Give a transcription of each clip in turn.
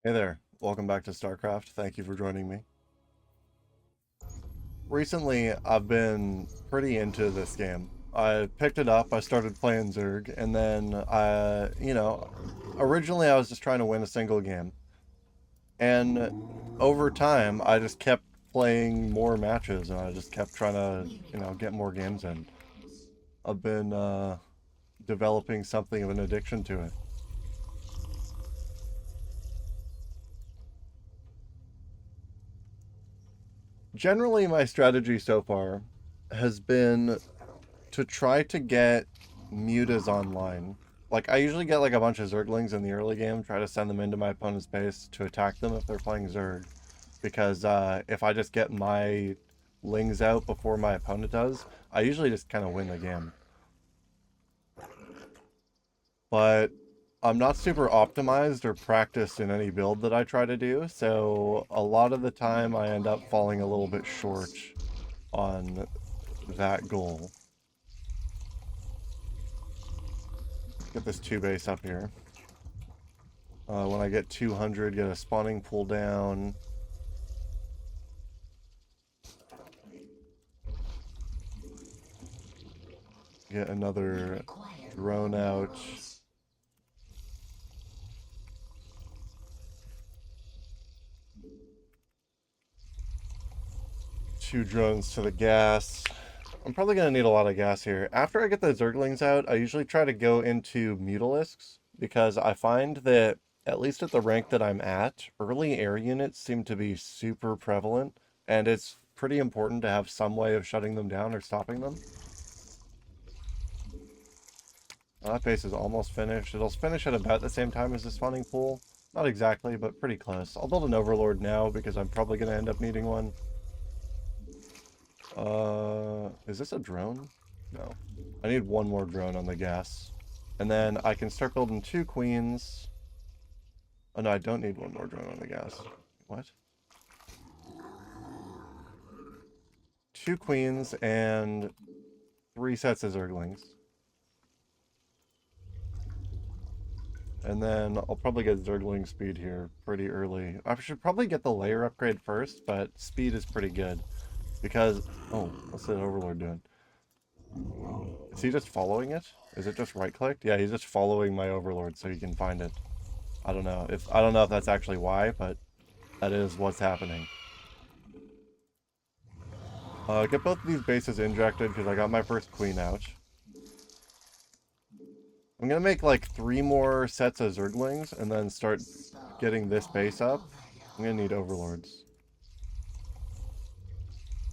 Hey there, welcome back to Starcraft. Thank you for joining me. Recently, I've been pretty into this game. I picked it up, I started playing Zerg, and then originally I was just trying to win a single game. And over time, I just kept playing more matches and I just kept trying to, get more games in. I've been developing something of an addiction to it. Generally, my strategy so far has been to try to get mutas online. Like, I usually get like a bunch of Zerglings in the early game, try to send them into my opponent's base to attack them if they're playing Zerg. Because if I just get my lings out before my opponent does, I usually just kind of win the game. But I'm not super optimized or practiced in any build that I try to do, so a lot of the time I end up falling a little bit short on that goal. Get this 2 base up here. When I get 200, get a spawning pool down. Get another drone out. Two drones to the gas. I'm probably going to need a lot of gas here. After I get the Zerglings out, I usually try to go into Mutalisks because I find that, at least at the rank that I'm at, early air units seem to be super prevalent, and it's pretty important to have some way of shutting them down or stopping them. That base is almost finished. It'll finish at about the same time as the spawning pool. Not exactly, but pretty close. I'll build an Overlord now because I'm probably going to end up needing one. Is this a drone? No. I need one more drone on the gas. And then I can start building 2 queens. Oh no, I don't need one more drone on the gas. What? 2 queens and 3 sets of Zerglings. And then I'll probably get Zergling speed here pretty early. I should probably get the layer upgrade first, but speed is pretty good. Because, oh, what's that Overlord doing? Is he just following it? Is it just right-clicked? Yeah, he's just following my Overlord so he can find it. I don't know if that's actually why, but that is what's happening. Get both of these bases injected because I got my first queen out. I'm gonna make like 3 more sets of Zerglings and then start getting this base up. I'm gonna need Overlords.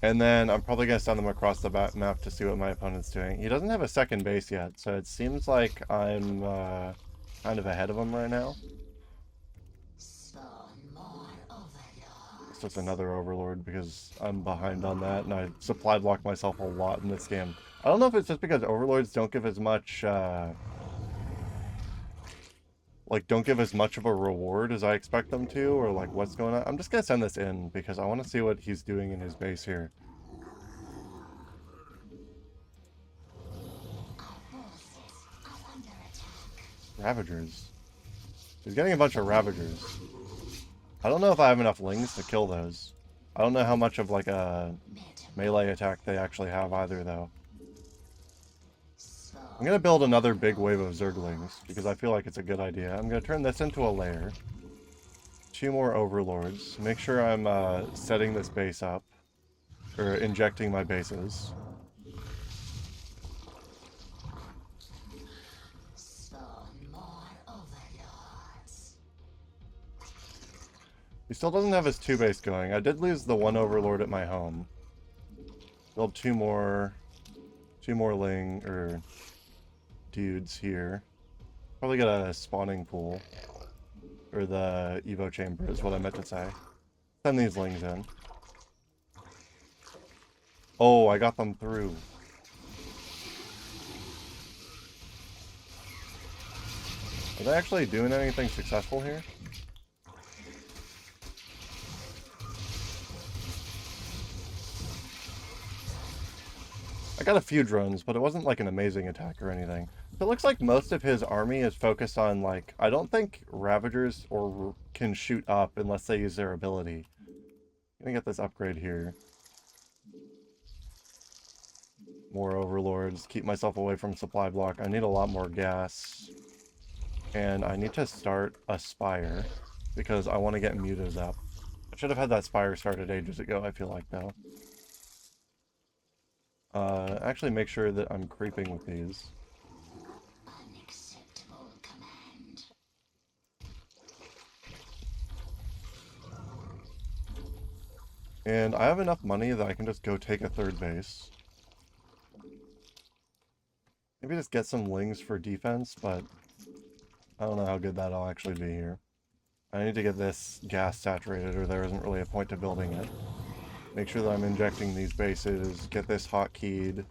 And then I'm probably gonna send them across the map to see what my opponent's doing. He doesn't have a second base yet, so it seems like I'm kind of ahead of him right now. It's just another Overlord because I'm behind on that, and I supply block myself a lot in this game. I don't know if it's just because Overlords don't give as much, don't give as much of a reward as I expect them to, or like what's going on. I'm just gonna send this in because I want to see what he's doing in his base here. Ravagers. He's getting a bunch of Ravagers. I don't know if I have enough lings to kill those. I don't know how much of like a melee attack they actually have either though. I'm gonna build another big wave of Zerglings because I feel like it's a good idea. I'm gonna turn this into a lair. 2 more Overlords. Make sure I'm setting this base up. Or injecting my bases. He still doesn't have his 2 base going. I did lose the 1 Overlord at my home. Build 2 more dudes here. Probably get a spawning pool. Or the Evo chamber is what I meant to say. Send these lings in. Oh, I got them through. Are they actually doing anything successful here? I got a few drones, but it wasn't like an amazing attack or anything. So it looks like most of his army is focused on like, I don't think Ravagers or can shoot up unless they use their ability. I'm gonna get this upgrade here. More overlords. Keep myself away from supply block. I need a lot more gas. And I need to start a spire because I want to get mutas up. I should have had that spire started ages ago, I feel like, though. Actually make sure that I'm creeping with these. Unacceptable command. And I have enough money that I can just go take a third base. Maybe just get some lings for defense, but I don't know how good that'll actually be here. I need to get this gas saturated or there isn't really a point to building it. Make sure that I'm injecting these bases, get this hotkeyed.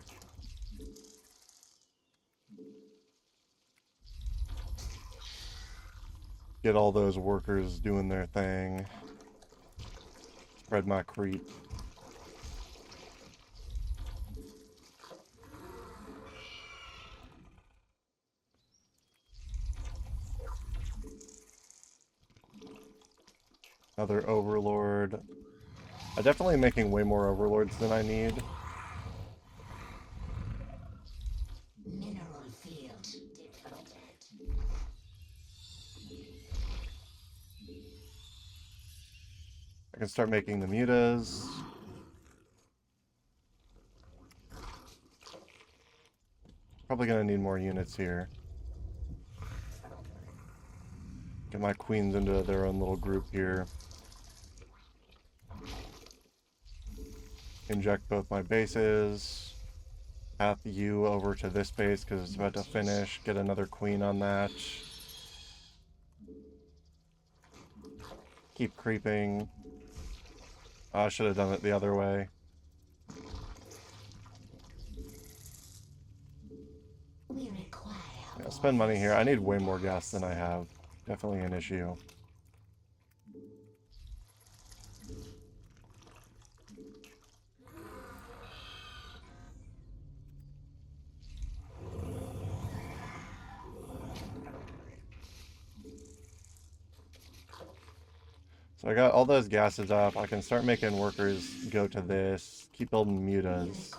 Get all those workers doing their thing. Spread my creep. Another overlord. I'm definitely making way more overlords than I need. Mineral field depleted. I can start making the mutas. Probably gonna need more units here. Get my queens into their own little group here. Inject both my bases. Path you over to this base because it's about to finish. Get another queen on that. Keep creeping. I should have done it the other way. We require Yeah, spend money here. I need way more gas than I have. Definitely an issue. So I got all those gases up. I can start making workers go to this. Keep building mutas.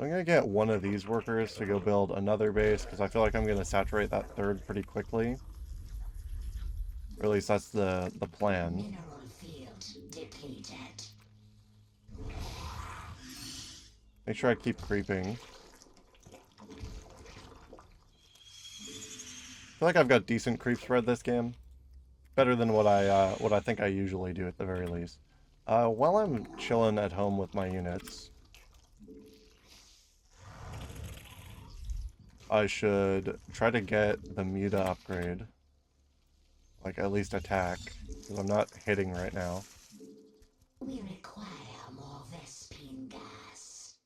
I'm gonna get one of these workers to go build another base because I feel like I'm gonna saturate that third pretty quickly. Or at least that's the plan. Mineral field depleted. Make sure I keep creeping. I feel like I've got decent creep spread this game. Better than what I think I usually do at the very least. While I'm chilling at home with my units, I should try to get the muta upgrade. Like at least attack, because I'm not hitting right now. We require more Vespine gas.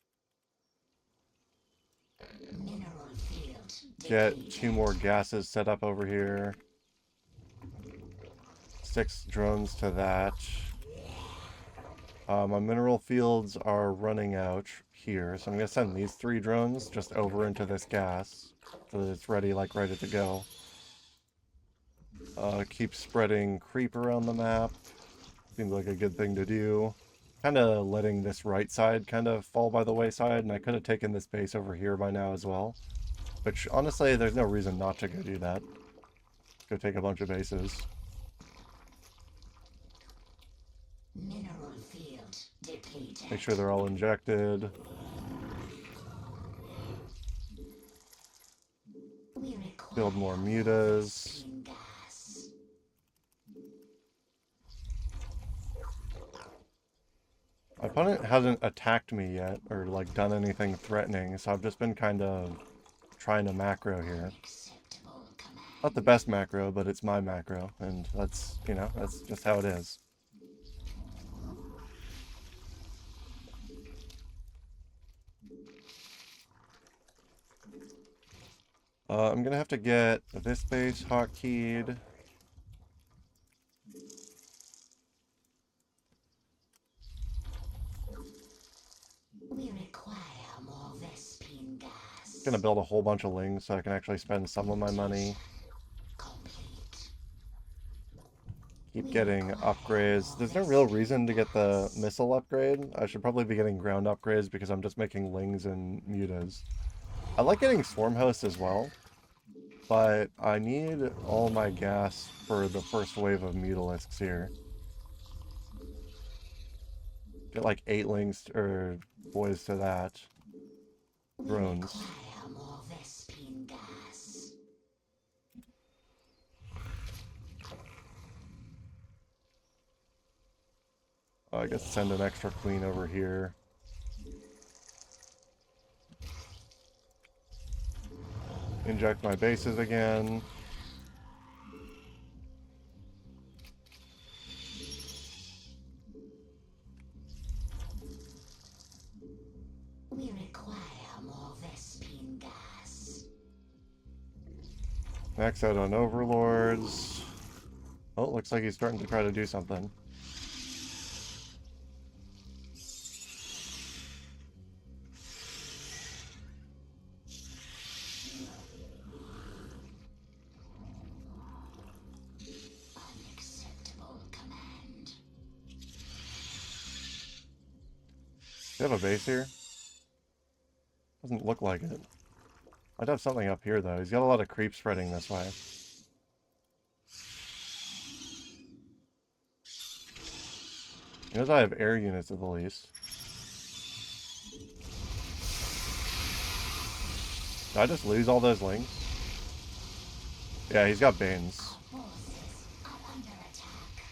Mineral field Get depleted. 2 more gases set up over here. 6 drones to that. My mineral fields are running out here, so I'm going to send these 3 drones just over into this gas so that it's ready to go. Keep spreading creep around the map. Seems like a good thing to do. Kind of letting this right side kind of fall by the wayside, and I could have taken this base over here by now as well. Which, honestly, there's no reason not to go do that. Go take a bunch of bases. Mineral field depleted. Make sure they're all injected. We require Build more mutas. Vespine gas. My opponent hasn't attacked me yet, or like done anything threatening, so I've just been kind of trying to macro here. Unacceptable command. Not the best macro, but it's my macro, and that's, you know, that's just how it is. I'm gonna have to get this base hotkeyed. We require more Vespine gas. Gonna build a whole bunch of lings so I can actually spend some of my money. keep getting upgrades. There's no real reason to get the missile upgrade. I should probably be getting ground upgrades because I'm just making lings and mutas. I like getting swarm hosts as well, but I need all my gas for the first wave of mutalisks here. Get like 8 lings or boys to that. We Drones. require more Vespine gas. I guess send an extra queen over here. Inject my bases again. We require more Vespine gas. Max out on overlords. Oh, looks like he's starting to try to do something. Unacceptable command. Do you have a base here? Doesn't look like it. I'd have something up here, though. He's got a lot of creep spreading this way. He knows I have air units at the least. Did I just lose all those lings? Yeah, he's got Banes. Forces are under attack.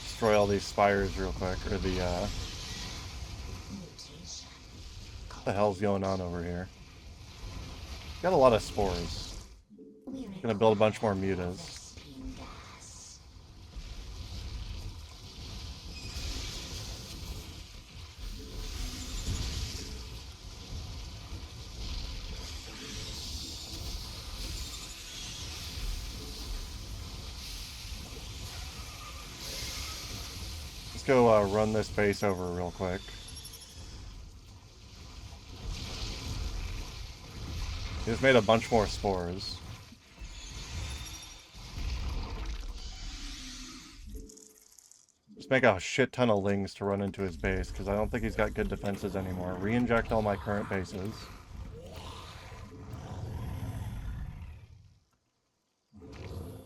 Destroy all these spires real quick, or the, Mutation. what the hell's going on over here? Got a lot of spores. We Gonna build a bunch more require mutas. Vespine gas. Let's go run this base over real quick. He just made a bunch more spores. Just make a shit ton of lings to run into his base, because I don't think he's got good defenses anymore. Re-inject all my current bases.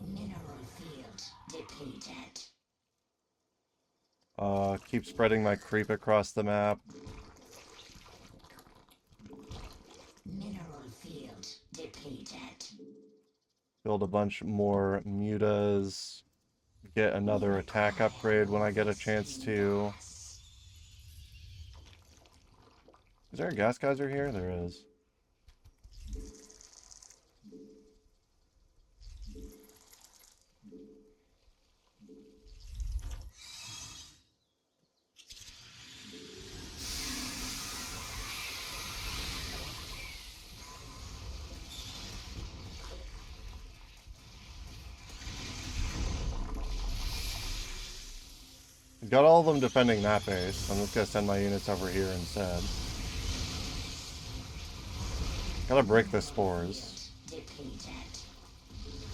Mineral field depleted. Keep spreading my creep across the map. Mineral field depleted. Build a bunch more mutas. Get another attack upgrade when I get a chance to. Is there a gas geyser here? There is. He's got all of them defending that base. I'm just gonna send my units over here instead. Gotta break the spores. Depleted. Mineral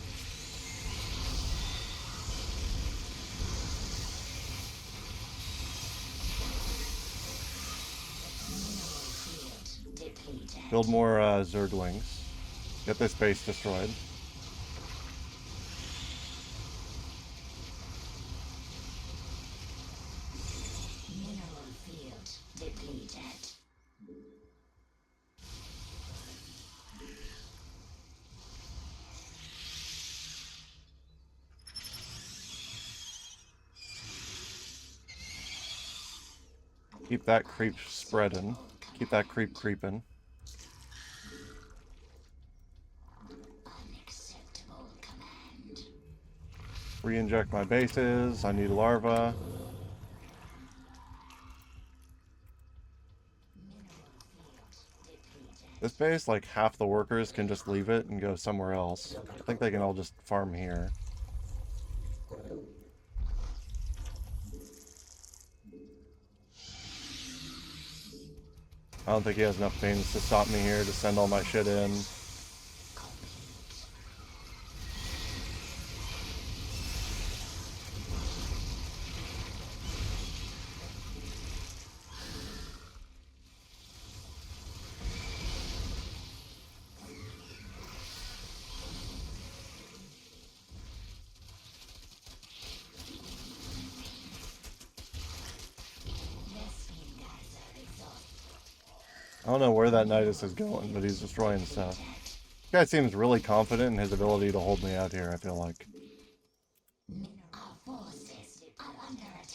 field depleted. Build more Zerglings. Get this base destroyed. Mineral field depleted. Keep that creep spreading. Keep that creep creeping. Unacceptable command. Re-inject my bases. I need larva. Mineral field depleted. This base, like half the workers can just leave it and go somewhere else. I think they can all just farm here. I don't think he has enough things to stop me here to send all my shit in. I don't know where that Nidus is going, but he's destroying stuff. This guy seems really confident in his ability to hold me out here, I feel like.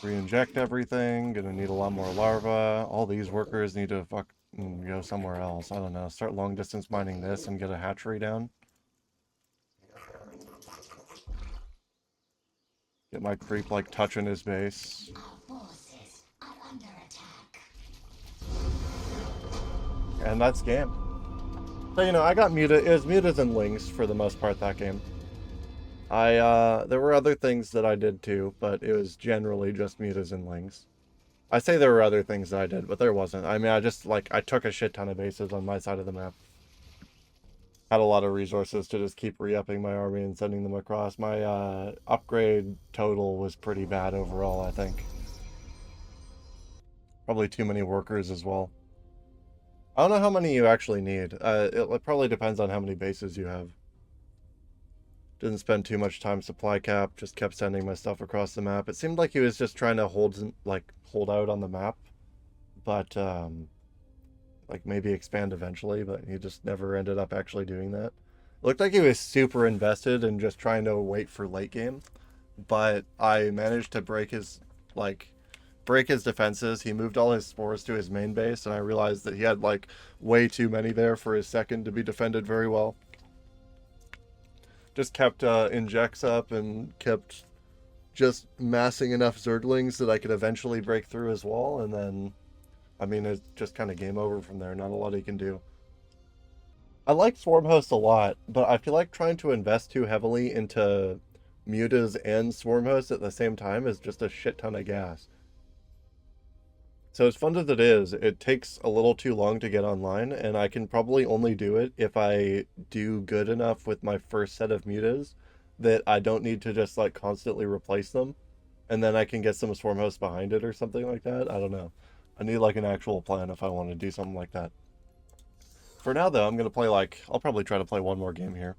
Re-inject everything, gonna need a lot more larva. All these workers need to go somewhere else. I don't know, start long distance mining this and get a hatchery down. Get my creep like touching his base. And that's game. So, you know, I got muted. It was mutas and lings for the most part that game. There were other things that I did too, but it was generally just mutas and lings. I say there were other things that I did, but there wasn't. I mean, I took a shit ton of bases on my side of the map. Had a lot of resources to just keep re-upping my army and sending them across. My upgrade total was pretty bad overall, I think. Probably too many workers as well. I don't know how many you actually need. It probably depends on how many bases you have. Didn't spend too much time supply cap, just kept sending my stuff across the map. It seemed like he was just trying to hold out on the map, but like maybe expand eventually, but he just never ended up actually doing that. It looked like he was super invested in just trying to wait for late game, but I managed to break his defenses. He moved all his spores to his main base, and I realized that he had like way too many there for his second to be defended very well. Just kept injects up and kept just massing enough Zerglings that I could eventually break through his wall, and then, I mean, it's just kind of game over from there. Not a lot he can do. I like Swarm Host a lot, but I feel like trying to invest too heavily into mutas and Swarm Host at the same time is just a shit ton of gas. So as fun as it is, it takes a little too long to get online, and I can probably only do it if I do good enough with my first set of mutas that I don't need to just like constantly replace them, and then I can get some Swarm Hosts behind it or something like that. I don't know. I need like an actual plan if I want to do something like that. For now though, I'm gonna play I'll probably try to play one more game here.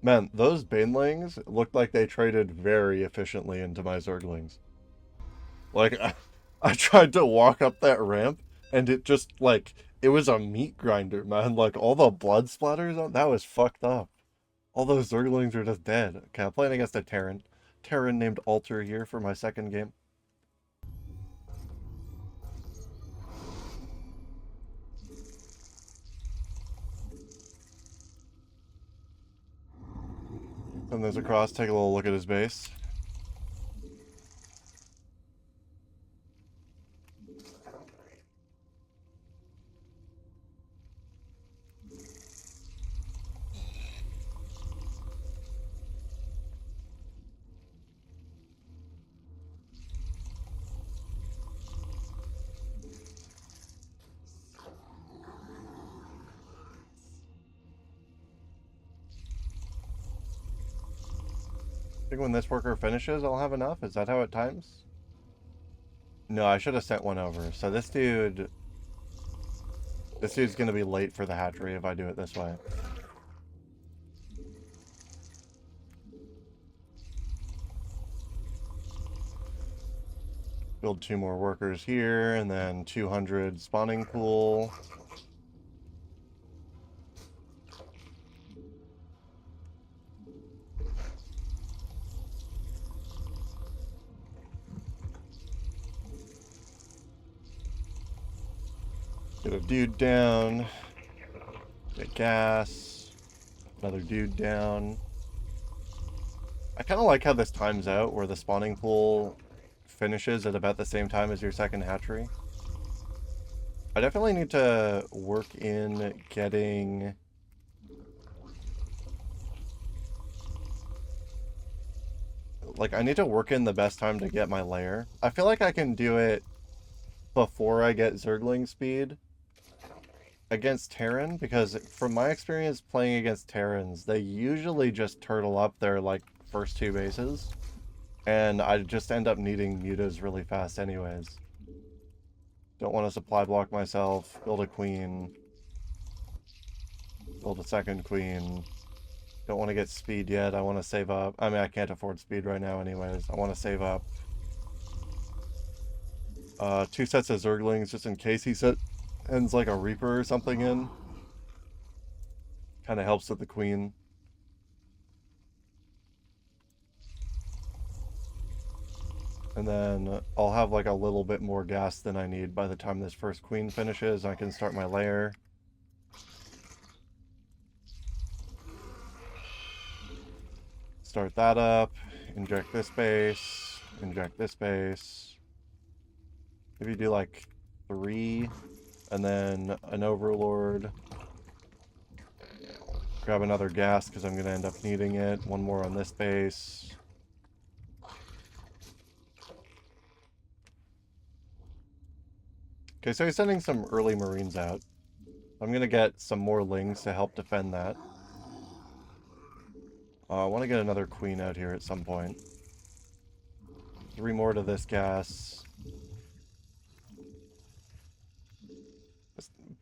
Man, those Banelings looked like they traded very efficiently into my Zerglings. Like, I tried to walk up that ramp, and it just, it was a meat grinder, man. Like, all the blood splatters on that was fucked up. All those Zerglings are just dead. Okay, I'm playing against a Terran. Terran named Alter here for my second game. Send those across, take a little look at his base. I think when this worker finishes, I'll have enough. Is that how it times? No, I should have sent one over. So this dude's gonna be late for the hatchery if I do it this way. Build 2 more workers here, and then 200 spawning pool. Get a dude down. Get gas. Another dude down. I kind of like how this times out, where the spawning pool finishes at about the same time as your second hatchery. I definitely need to work in getting... I need to work in the best time to get my lair. I feel like I can do it before I get Zergling speed against Terran, because from my experience playing against Terrans, they usually just turtle up their like first two bases, and I just end up needing mutas really fast anyways. Don't want to supply block myself, build a queen, build a second queen. Don't want to get speed yet, I want to save up. I mean, I can't afford speed right now anyways. I want to save up. Two sets of Zerglings just in case he sends like a Reaper or something in. Kind of helps with the queen. And then I'll have like a little bit more gas than I need by the time this first queen finishes. I can start my lair. Start that up. Inject this base. Inject this base. Maybe do like 3. And then an Overlord. Grab another gas because I'm going to end up needing it. One more on this base. Okay, so he's sending some early Marines out. I'm going to get some more Lings to help defend that. I want to get another queen out here at some point. 3 more to this gas.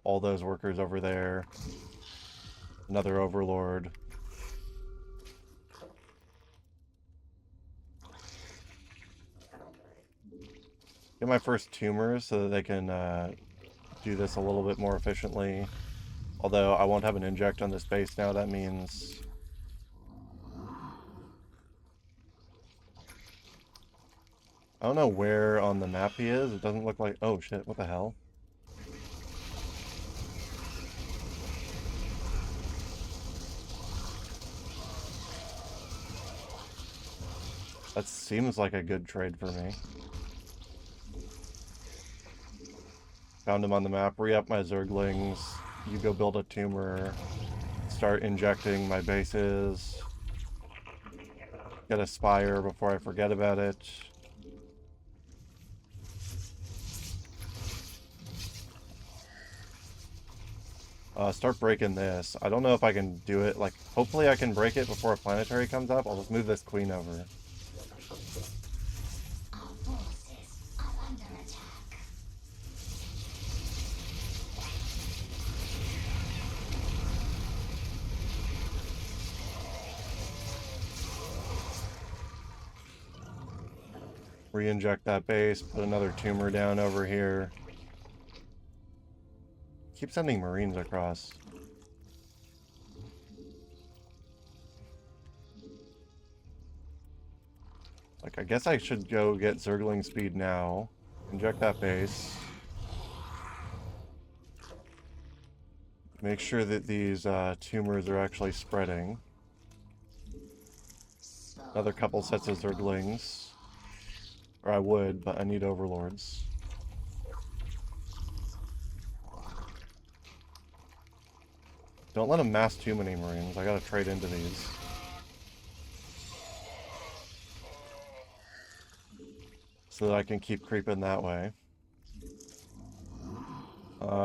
All those workers over there. Another Overlord. Get my first tumors so that they can do this a little bit more efficiently. Although I won't have an inject on this base now, that means... I don't know where on the map he is. It doesn't look like... Oh shit, what the hell? That seems like a good trade for me. Found him on the map. Re-up my Zerglings. You go build a tumor. Start injecting my bases. Get a Spire before I forget about it. Start breaking this. I don't know if I can do it. Like, hopefully I can break it before a planetary comes up. I'll just move this queen over. Our forces are under attack. Re-inject that base. Put another tumor down over here. Keep sending Marines across. Like, I guess I should go get Zergling speed now. Inject that base. Make sure that these tumors are actually spreading. Another couple sets of Zerglings. Or I would, but I need Overlords. Don't let them mass too many Marines. I gotta trade into these. So that I can keep creeping that way.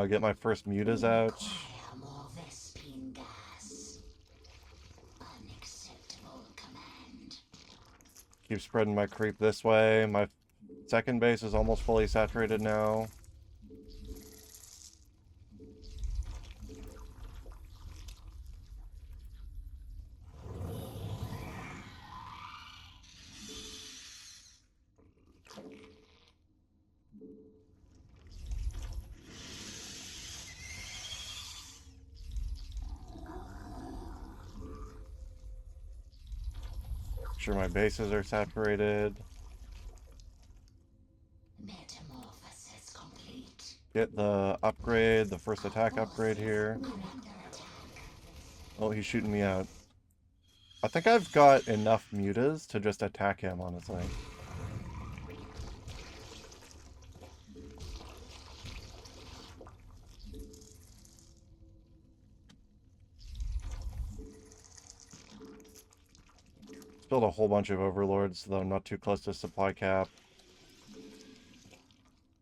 Get my first mutas out. More Vespine gas. Unacceptable command. Keep spreading my creep this way. My second base is almost fully saturated now. Sure my bases are saturated. Metamorphosis complete. Get the upgrade, the first attack upgrade here. We're under attack. Oh, he's shooting me out. I think I've got enough mutas to just attack him, honestly. Let's build a whole bunch of overlords so that I'm not too close to supply cap.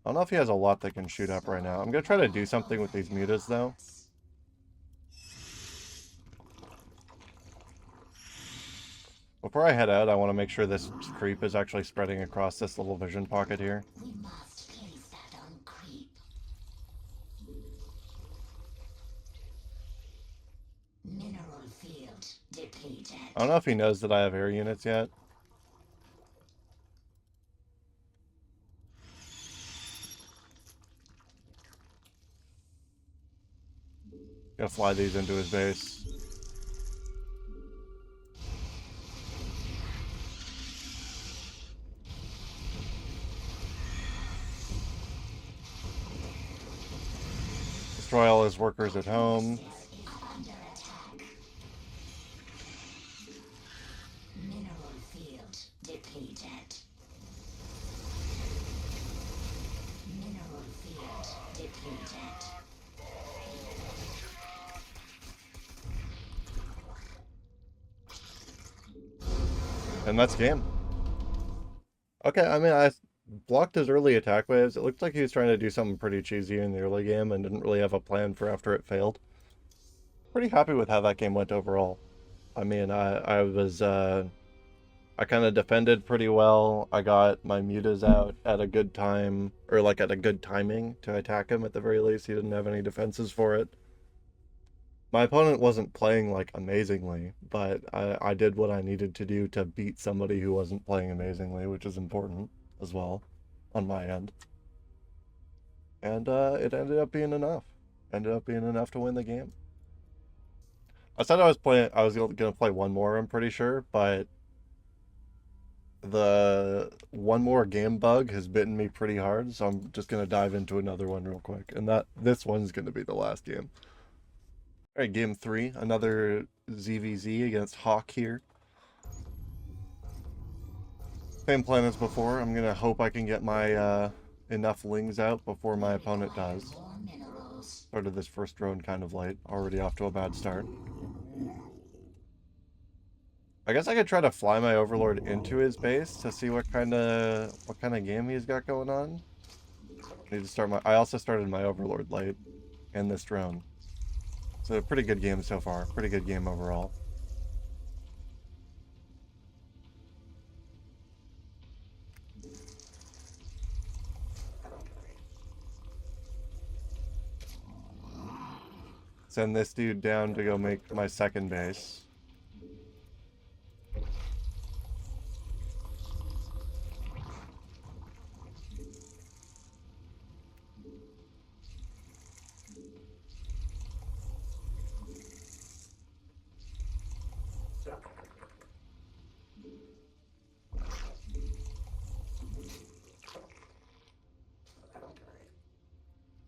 I don't know if he has a lot that can shoot up right now. I'm gonna try to do something with these mutas though. Before I head out, I want to make sure this creep is actually spreading across this little vision pocket here. We must place that on creep. Mineral field depleted. I don't know if he knows that I have air units yet. Gotta fly these into his base. Destroy all his workers at home. Under attack. Mineral field depleted. Mineral field depleted. And that's game. Okay, I mean, I blocked his early attack waves. It looked like he was trying to do something pretty cheesy in the early game and didn't really have a plan for after it failed. Pretty happy with how that game went overall. I mean, I kind of defended pretty well. I got my mutas out at a good time, or like at a good timing to attack him at the very least. He didn't have any defenses for it. My opponent wasn't playing like amazingly, but I did what I needed to do to beat somebody who wasn't playing amazingly, which is important as well on my end. And it ended up being enough. Ended up being enough to win the game. I said I was gonna play one more, I'm pretty sure, but the one more game bug has bitten me pretty hard, so I'm just gonna dive into another one real quick. And this one's gonna be the last game. Alright, game 3, another ZVZ against Hawk here. Same plan as before. I'm gonna hope I can get my enough lings out before my opponent does. More minerals. Started this first drone kind of late, already off to a bad start. I guess I could try to fly my overlord into his base to see what kind of game he's got going on. I need to start I also started my overlord late and this drone. So a pretty good game so far. Pretty good game overall. Send this dude down to go make my second base.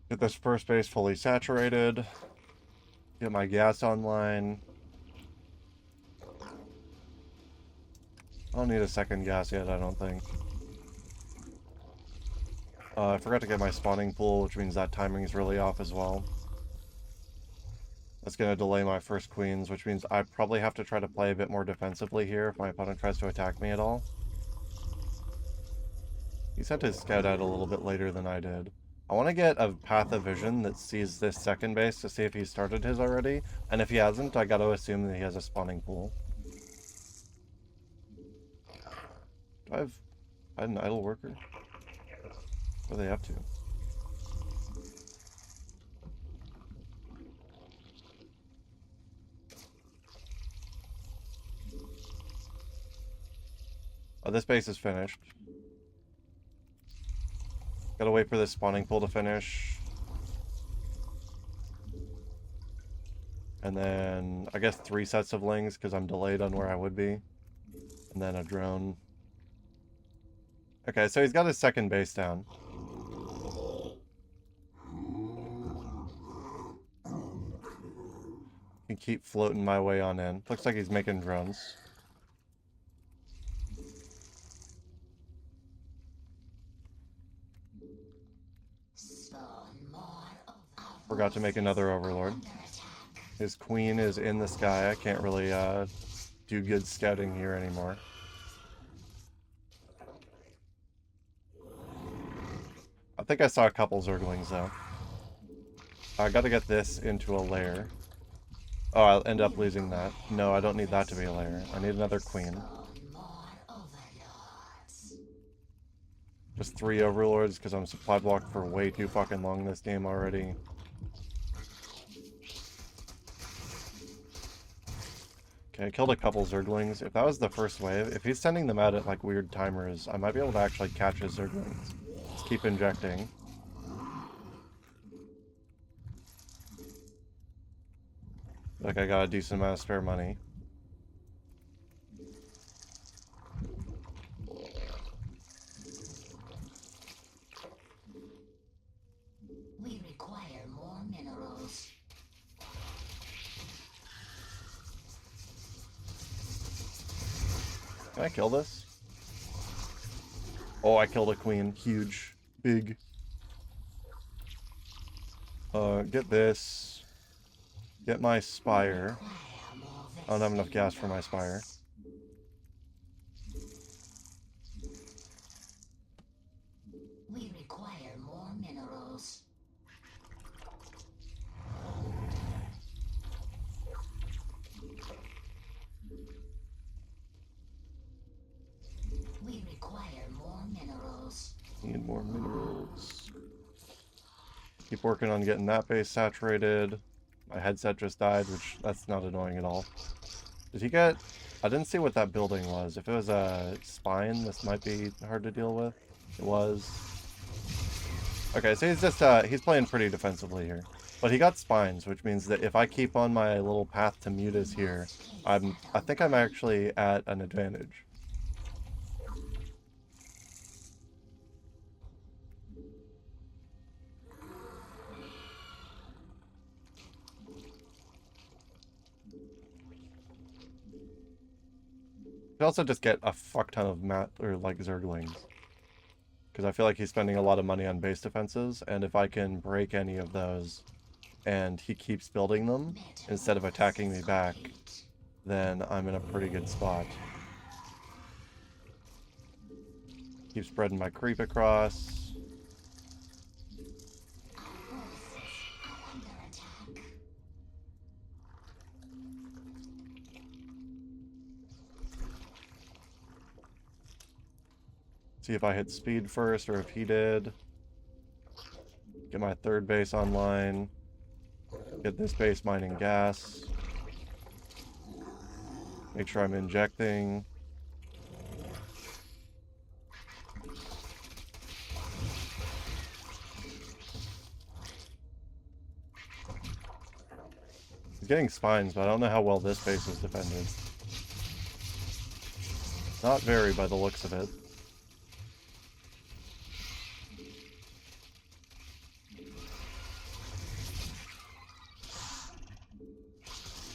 Get this first base fully saturated. Get my gas online. I don't need a second gas yet, I don't think. I forgot to get my spawning pool, which means that timing is really off as well. That's going to delay my first queens, which means I probably have to try to play a bit more defensively here if my opponent tries to attack me at all. He sent his scout out a little bit later than I did. I want to get a path of vision that sees this second base to see if he started his already. And if he hasn't, I got to assume that he has a spawning pool. Do I have an idle worker? What are they up to? Oh, this base is finished. Gotta wait for this spawning pool to finish. And then, I guess 3 sets of lings, because I'm delayed on where I would be. And then a drone. Okay, so he's got his second base down. Can keep floating my way on in. Looks like he's making drones. Forgot to make another overlord. His queen is in the sky. I can't really do good scouting here anymore. think I saw a couple Zerglings, though. I gotta get this into a lair. Oh, I'll end up losing that. No, I don't need that to be a lair. I need another queen. Spawn more overlords. Just 3 overlords, because I'm supply blocked for way too fucking long this game already. Okay, I killed a couple Zerglings. If that was the first wave, if he's sending them out at like weird timers, I might be able to actually catch his Zerglings. Just keep injecting. Like I got a decent amount of spare money. We require more minerals. Can I kill this? Oh, I killed a queen. Huge. Big. Get this. Get my spire. I don't have enough gas for my spire. We require more minerals. We require more minerals. Need more minerals. Keep working on getting that base saturated. My headset just died, which that's not annoying at all. Did he get... I didn't see what that building was. If it was a spine, this might be hard to deal with. It was. Okay, so he's just, he's playing pretty defensively here. But he got spines, which means that if I keep on my little path to mutas here, I think I'm actually at an advantage. Could also just get a fuck ton of Zerglings. Because I feel like he's spending a lot of money on base defenses, and if I can break any of those, and he keeps building them, instead of attacking me back, then I'm in a pretty good spot. Keep spreading my creep across. See if I hit speed first, or if he did. Get my third base online. Get this base mining gas. Make sure I'm injecting. He's getting spines, but I don't know how well this base is defended. Not very by the looks of it.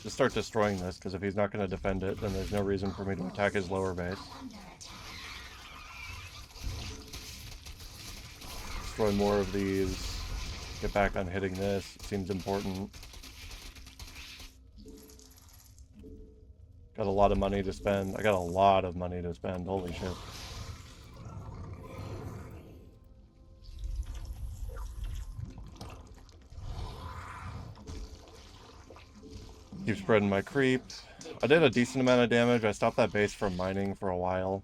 Just start destroying this, because if he's not going to defend it, then there's no reason for me to attack his lower base. Destroy more of these. Get back on hitting this. It seems important. Got a lot of money to spend. I got a lot of money to spend. Holy shit. Keep spreading my creep. I did a decent amount of damage. I stopped that base from mining for a while.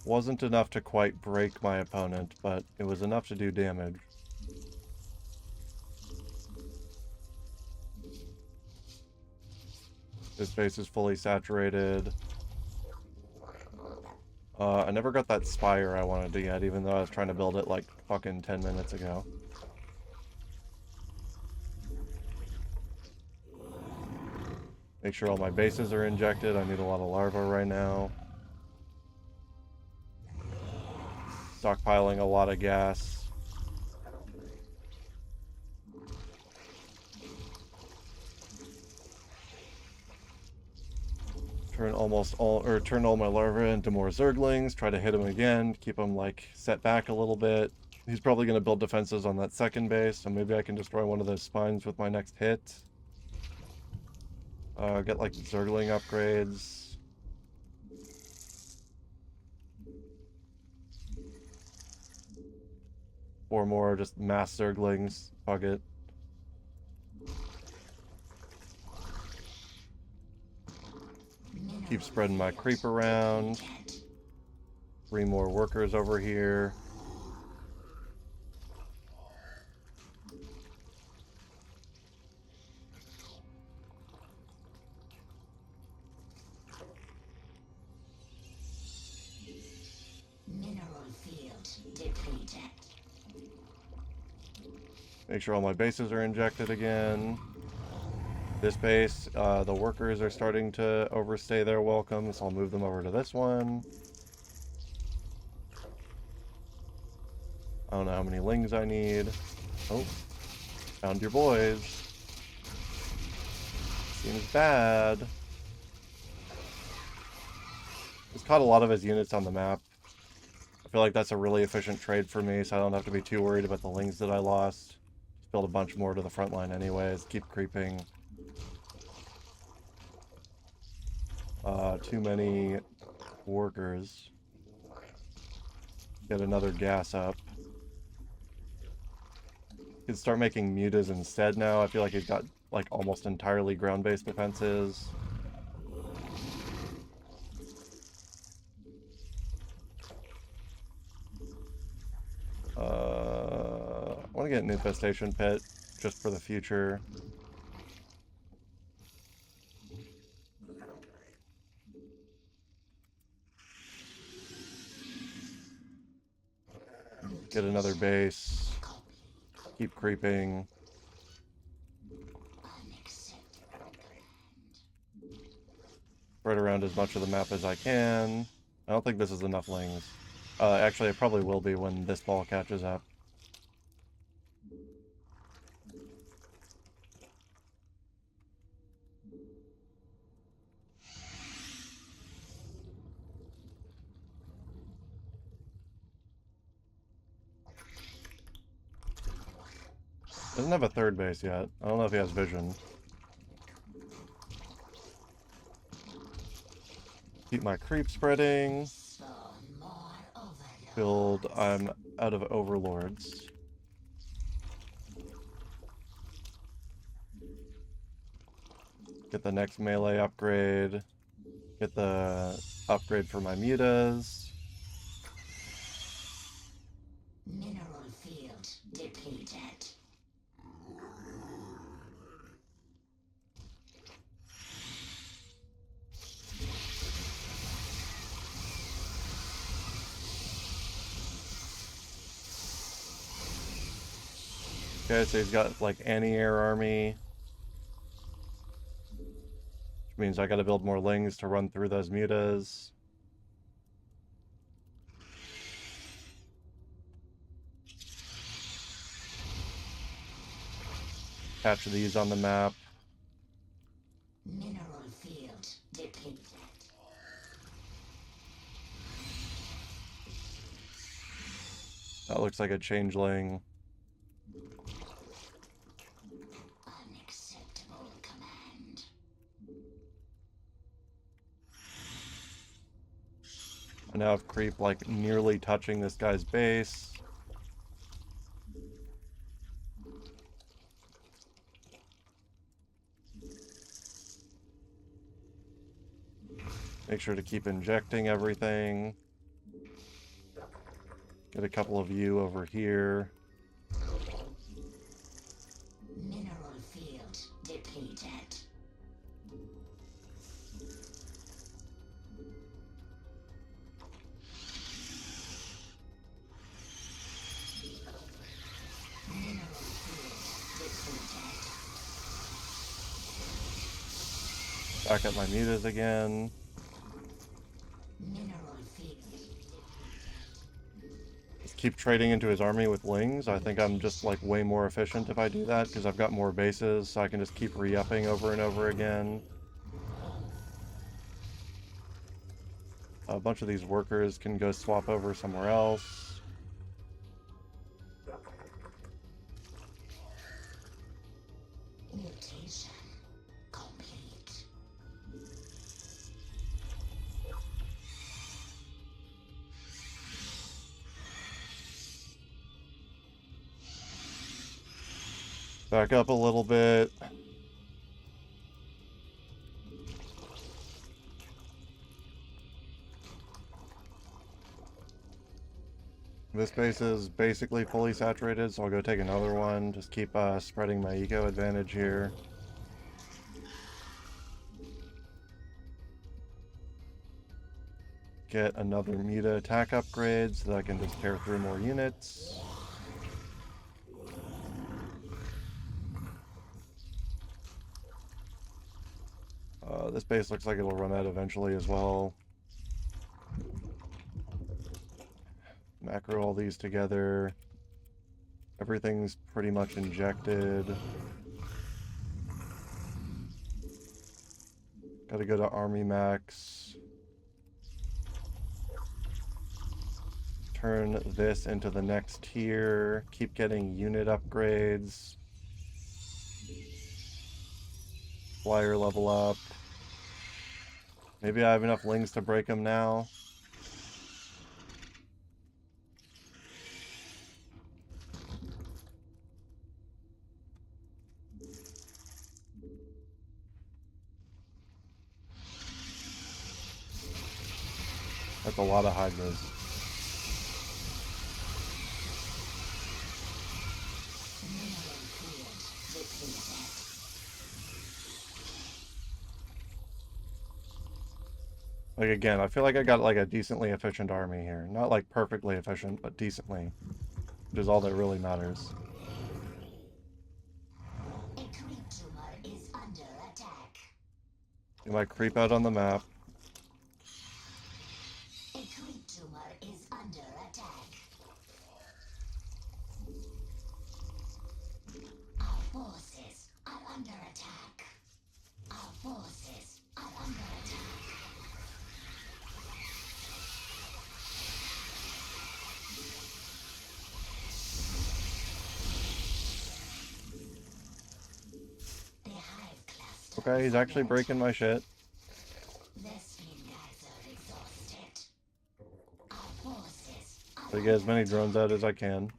Wasn't enough to quite break my opponent, but it was enough to do damage. This base is fully saturated. I never got that spire I wanted to get, even though I was trying to build it like fucking 10 minutes ago. Make sure all my bases are injected. I need a lot of larvae right now. Stockpiling a lot of gas. Turn all my larvae into more Zerglings. Try to hit them again. Keep them like set back a little bit. He's probably going to build defenses on that second base, so maybe I can destroy one of those spines with my next hit. Get like Zergling upgrades. 4 more just mass Zerglings. Fuck it. Keep spreading my creep around. 3 more workers over here. Make sure all my bases are injected again. This base, the workers are starting to overstay their welcome, so I'll move them over to this one. I don't know how many lings I need. Oh, found your boys. Seems bad. He's caught a lot of his units on the map. I feel like that's a really efficient trade for me, so I don't have to be too worried about the lings that I lost. Just build a bunch more to the front line anyways. Keep creeping. Too many workers. Get another gas up. Could start making mutas instead now. I feel like he's got like almost entirely ground-based defenses. I want to get an infestation pit just for the future. Get another base. Keep creeping. Spread around as much of the map as I can. I don't think this is enough lings. Actually, it probably will be when this ball catches up. Doesn't have a third base yet. I don't know if he has vision. Keep my creep spreading. Build. I'm out of overlords. Get the next melee upgrade. Get the upgrade for my mutas. Mineral field depleted. Okay, so he's got like anti-air army. Which means I gotta build more lings to run through those mutas. Catch these on the map. Mineral field depleted. That looks like a changeling. Unacceptable command. I now have creep like nearly touching this guy's base. Make sure to keep injecting everything. Get a couple of you over here. Mineral field depleted. Mineral field depleted. Back at my mutas again. Mineral field. Just keep trading into his army with lings. I think I'm just like way more efficient if I do that because I've got more bases, so I can just keep re-upping over and over again. A bunch of these workers can go swap over somewhere else. Mutation complete. Back up a little bit. This base is basically fully saturated, so I'll go take another one. Just keep spreading my eco advantage here. Get another Muta attack upgrade so that I can just tear through more units. This base looks like it'll run out eventually as well. Macro all these together. Everything's pretty much injected. Gotta go to Army Max. Turn this into the next tier. Keep getting unit upgrades. Flyer level up. Maybe I have enough lings to break them now. That's a lot of hydras. Like, again, I feel like I got like a decently efficient army here. Not like perfectly efficient, but decently. Which is all that really matters. A creature is under attack. You might creep out on the map. A creature is under attack. Our forces are under attack. Our forces are under attack. The hive cluster. Okay, he's actually breaking my shit. The spin guys are exhausted. Our forces are So get as many drones out as I can.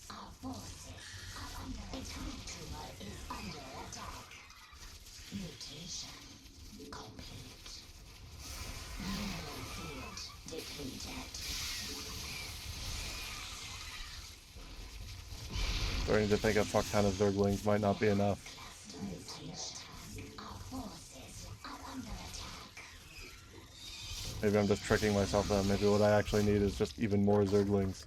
Our forces are under attack. Tumor is under attack. Mutation complete. Mineral field depleted. Starting to think a fuck ton of Zerglings might not be enough. Our forces are under attack. Maybe I'm just tricking myself though. Maybe what I actually need is just even more Zerglings.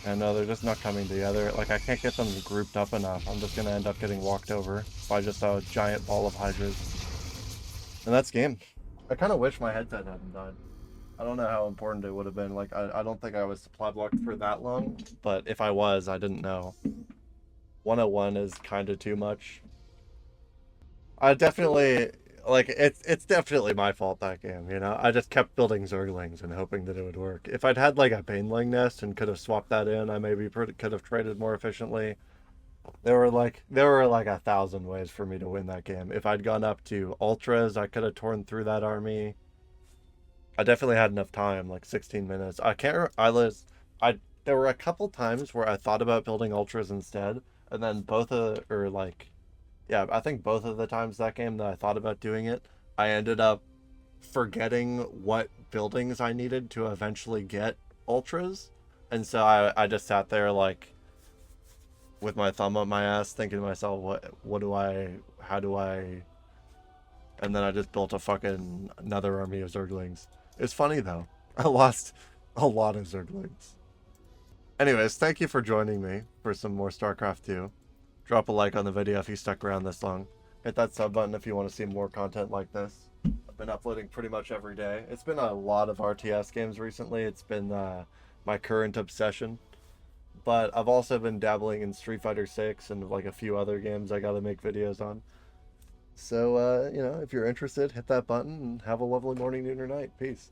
And no, they're just not coming together. Like, I can't get them grouped up enough. I'm just gonna end up getting walked over by just a giant ball of hydras. And that's game. I kind of wish my headset hadn't died. I don't know how important it would have been. Like, I don't think I was supply blocked for that long, but if I was, I didn't know. 101 is kind of too much. I definitely, like, it's definitely my fault that game, you know? I just kept building Zerglings and hoping that it would work. If I'd had, like, a Baneling nest and could have swapped that in, I maybe could have traded more efficiently. There were like 1,000 ways for me to win that game. If I'd gone up to Ultras, I could have torn through that army. I definitely had enough time, like 16 minutes. I can't. There were a couple times where I thought about building Ultras instead, and then yeah, I think both of the times that game that I thought about doing it, I ended up forgetting what buildings I needed to eventually get Ultras, and so I just sat there like with my thumb up my ass, thinking to myself, how do I, and then I just built a fucking another army of Zerglings. It's funny though. I lost a lot of Zerglings. Anyways, thank you for joining me for some more Starcraft 2. Drop a like on the video if you stuck around this long. Hit that sub button if you want to see more content like this. I've been uploading pretty much every day. It's been a lot of RTS games recently. It's been my current obsession. But I've also been dabbling in Street Fighter 6 and like a few other games I gotta make videos on. So, if you're interested, hit that button and have a lovely morning, noon, or night. Peace.